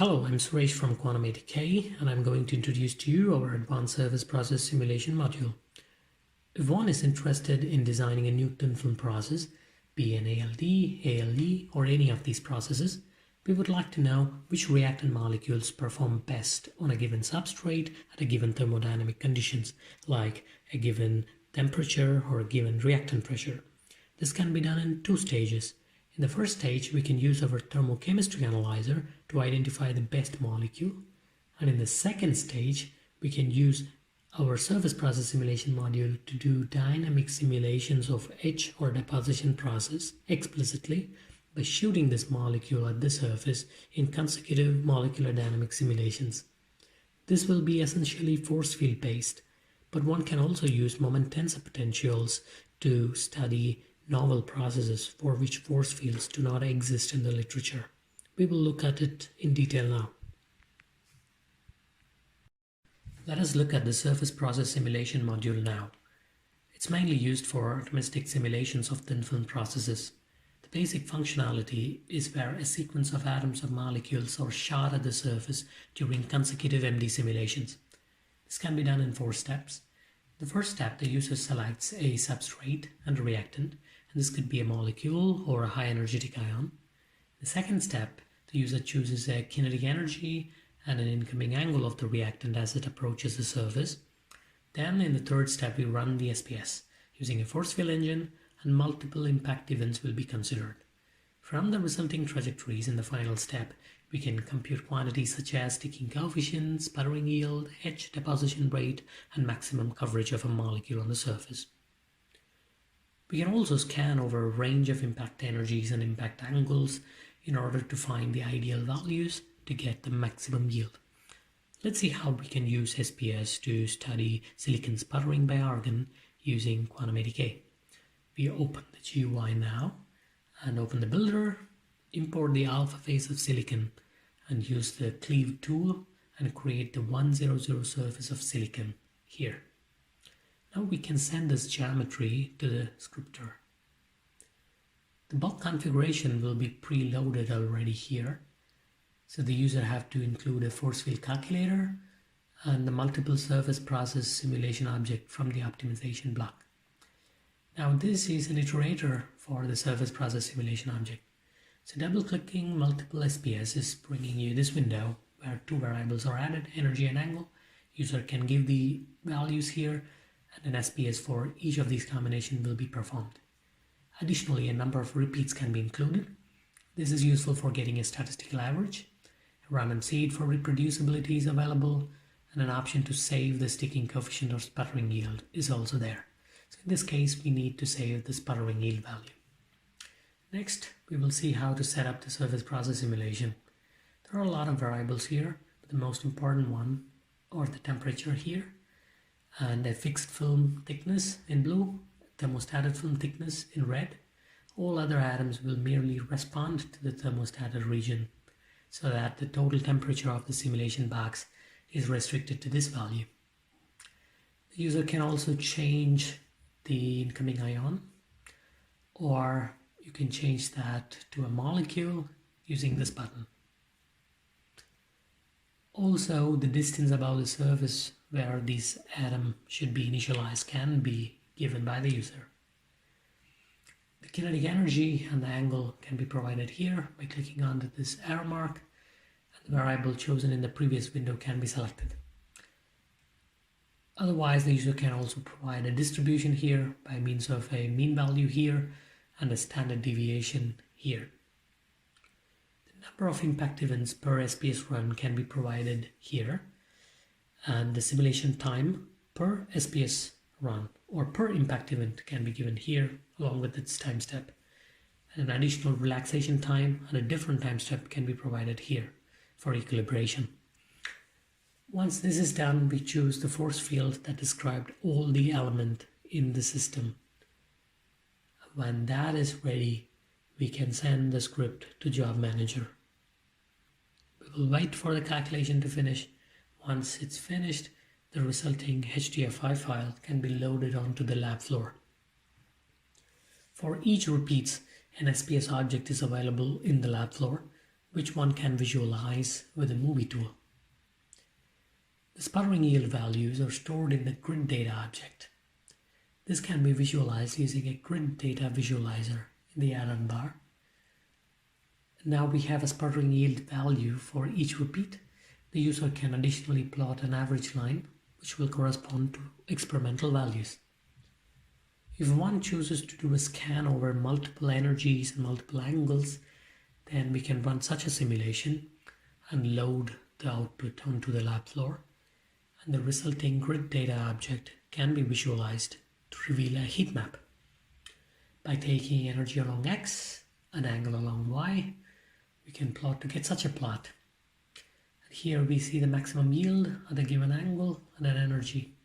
Hello, I'm Suresh from QuantumATK, and I'm going to introduce to you our Advanced Surface Process Simulation module. If one is interested in designing a new thin film process, be an ALD, ALE, or any of these processes, we would like to know which reactant molecules perform best on a given substrate at a given thermodynamic conditions, like a given temperature or a given reactant pressure. This can be done in two stages. In the first stage, we can use our thermochemistry analyzer to identify the best molecule. And in the second stage, we can use our surface process simulation module to do dynamic simulations of etch or deposition process explicitly by shooting this molecule at the surface in consecutive molecular dynamic simulations. This will be essentially force field based, but one can also use moment tensor potentials to study novel processes for which force fields do not exist in the literature. We will look at it in detail now. Let us look at the surface process simulation module now. It's mainly used for atomistic simulations of thin film processes. The basic functionality is where a sequence of atoms or molecules are shot at the surface during consecutive MD simulations. This can be done in 4 steps. The first step, the user selects a substrate and a reactant, and this could be a molecule or a high energetic ion. The second step, the user chooses a kinetic energy and an incoming angle of the reactant as it approaches the surface. Then in the third step, we run the SPS using a force field engine, and multiple impact events will be considered. From the resulting trajectories in the final step, we can compute quantities such as sticking coefficient, sputtering yield, etch, deposition rate, and maximum coverage of a molecule on the surface. We can also scan over a range of impact energies and impact angles in order to find the ideal values to get the maximum yield. Let's see how we can use SPS to study silicon sputtering by argon using QuantumATK. We open the GUI now and open the builder, import the alpha phase of silicon, and use the cleave tool and create the 100 surface of silicon here. Now we can send this geometry to the scripter. The bulk configuration will be preloaded already here, so the user have to include a force field calculator and the multiple surface process simulation object from the optimization block. Now this is an iterator for the surface process simulation object. So double-clicking multiple SPS is bringing you this window where 2 variables are added, energy and angle. User can give the values here, and an SPS for each of these combinations will be performed. Additionally, a number of repeats can be included. This is useful for getting a statistical average. A random seed for reproducibility is available, and an option to save the sticking coefficient or sputtering yield is also there. So in this case, we need to save the sputtering yield value. Next, we will see how to set up the surface process simulation. There are a lot of variables here, but the most important one are the temperature here, and a fixed film thickness in blue, thermostated film thickness in red. All other atoms will merely respond to the thermostated region, so that the total temperature of the simulation box is restricted to this value. The user can also change the incoming ion, or you can change that to a molecule using this button. Also, the distance above the surface where this atom should be initialized can be given by the user. The kinetic energy and the angle can be provided here by clicking on this arrow mark, and the variable chosen in the previous window can be selected. Otherwise, the user can also provide a distribution here by means of a mean value here and a standard deviation here. The number of impact events per SPS run can be provided here, and the simulation time per SPS run or per impact event can be given here along with its time step. And an additional relaxation time and a different time step can be provided here for equilibration. Once this is done, we choose the force field that described all the element in the system. When that is ready, we can send the script to Job Manager. We will wait for the calculation to finish. Once it's finished, the resulting HDF5 file can be loaded onto the lab floor. For each repeats, an SPS object is available in the lab floor. which one can visualize with a movie tool. The sputtering yield values are stored in the grid data object. This can be visualized using a grid data visualizer in the add-on bar. Now we have a sputtering yield value for each repeat. The user can additionally plot an average line, which will correspond to experimental values. If one chooses to do a scan over multiple energies and multiple angles, then we can run such a simulation and load the output onto the lab floor, and the resulting grid data object can be visualized to reveal a heat map. By taking energy along X and angle along Y, we can plot to get such a plot. And here we see the maximum yield at a given angle and an energy.